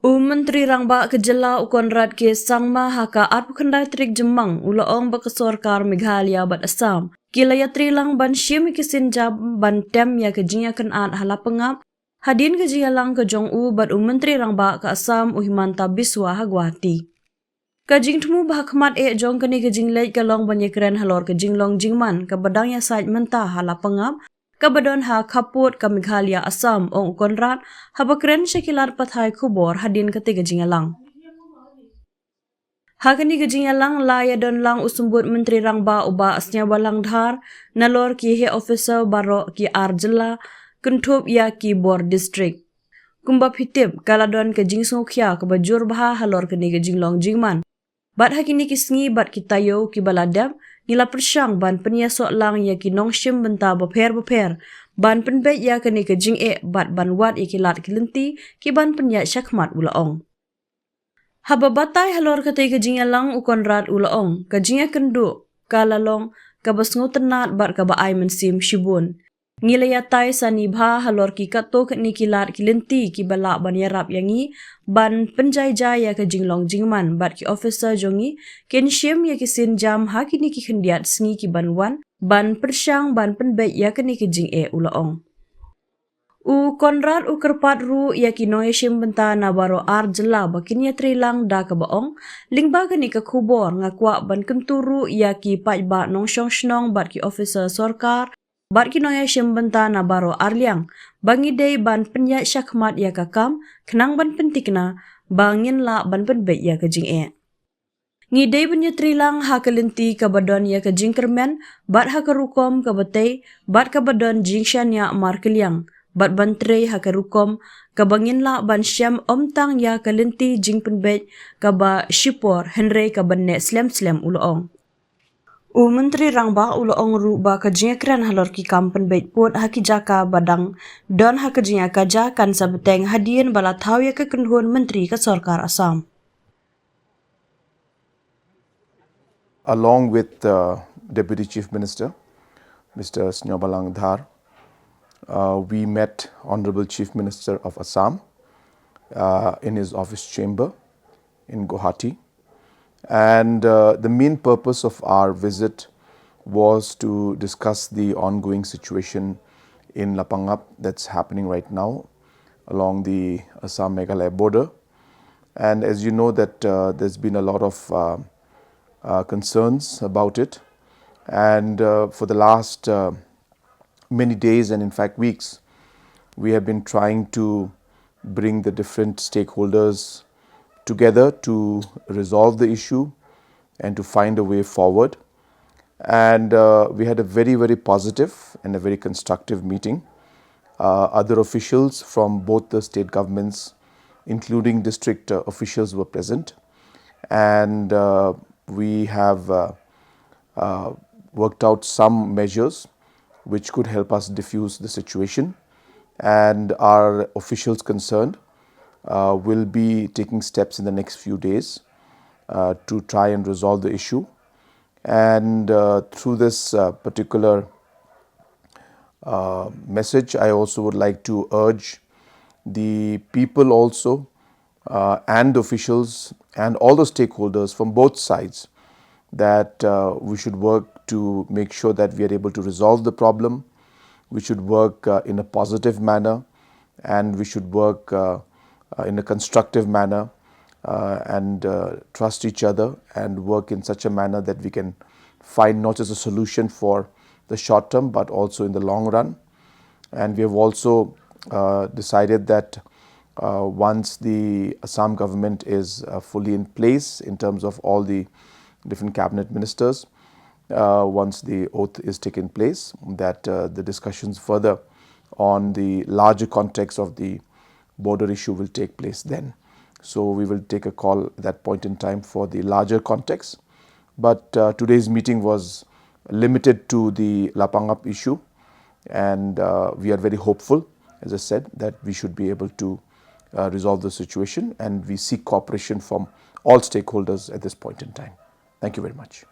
Menteri Rangba Kejela Ukonrat ke Sangma Haka Arpukandai Trik Jemang Ulaong Bakasorkar Meghalaya bat Assam. Kilaya trilang ban shim kisin jab ban tem ya kejinya kenat Lapangap. Hadin kejinya lang ke Jong bat Menteri Rangba ke Assam Uhimanta Biswa Hagwati. Kajing temu bahakmat jong kini kejing lej kalong banyakren halor kejing long jingman ke badang ya sait mentah Lapangap. Kabadon ha kaput ka Meghalaya Assam ong Ukonrat habakren syakilat pathai kubor hadin ketiga jingalang. Hakani kejingalang laya don lang usumbut Menteri Rangba uba asnya walang dhar nalor ki he officer baro ki arjela kuntup ya ki bor district. Kumba pitip kaladon kejing sungkya kabajur baha halor kini kejing long jingman. Bat hakini kisngi bat kitayo ki baladam nila persyang ban penyasok lang ya ki nongshim benta beper ban penbet ya kini kejing bat ban wat ikilat kilenti ki ban penyat syakmat ulaong. Haba batai halor kata kejing lang Ukonrat ulaong kejing Iakynduh kalalong kabasngu tenat bat kabaai mensim shibun. Ngilayatai sanibha halor ki kato kini kilat kilenti ki balak ban yarap yangi ban penjai-jai ya kejing long jingman bat ki officer jongi ken shim ya kisin jam hakini ki khendiat sngi ki ban wan ban persyang ban penbet ya kini kejing ulaong. Ukonrat ukerpat ru ya ki noye shim benta na baro arjela bakin ya trilang da kabaong lingba kini ke kubor ngakwa ban kenturu ya ki pajba nong shongshnong bat ki officer sorkar bat ki noya shimbenta na baro arliang bangi day ban penyat syakmat ya kakam kenang ban pentikna bangin la ban penbet ya kejing ngi day penyatri lang ha kelenti kabadon ya kejing kermen bat ha kerukom kabatay bat kabadon jingshan ya markeliang bat bantre ha kerukom kabangin la ban syam omtang ya kelenti jing penbet kaba shipor henry kabanne slem ulaong. Menteri Rangba ulaong ru ba kejing kren halor ki kampen bait pot haki jaka badang don ha kejing kaja kan sabeteng hadien bala thau ya ke kendhuan menteri ke Sarkar Assam. Along with Deputy Chief Minister, Mr. Snyobalang Dhar, we met Honorable Chief Minister of Assam in his office chamber in Guwahati. And the main purpose of our visit was to discuss the ongoing situation in Lapangap that's happening right now along the Assam Meghalaya border. And as you know that there's been a lot of concerns about it. And for the last many days and in fact weeks, we have been trying to bring the different stakeholders together to resolve the issue and to find a way forward. And we had a very, very positive and a very constructive meeting. Other officials from both the state governments, including district officials, were present. And we have worked out some measures which could help us diffuse the situation. And our officials concerned will be taking steps in the next few days to try and resolve the issue. And through this particular message, I also would like to urge the people also and officials and all the stakeholders from both sides that we should work to make sure that we are able to resolve the problem. We should work in a positive manner, and we should work in a constructive manner and trust each other and work in such a manner that we can find not just a solution for the short term but also in the long run. And we have also decided that once the Assam government is fully in place in terms of all the different cabinet ministers, once the oath is taken place, that the discussions further on the larger context of the border issue will take place then. So we will take a call at that point in time for the larger context. But today's meeting was limited to the Lapangap issue, and we are very hopeful, as I said, that we should be able to resolve the situation, and we seek cooperation from all stakeholders at this point in time. Thank you very much.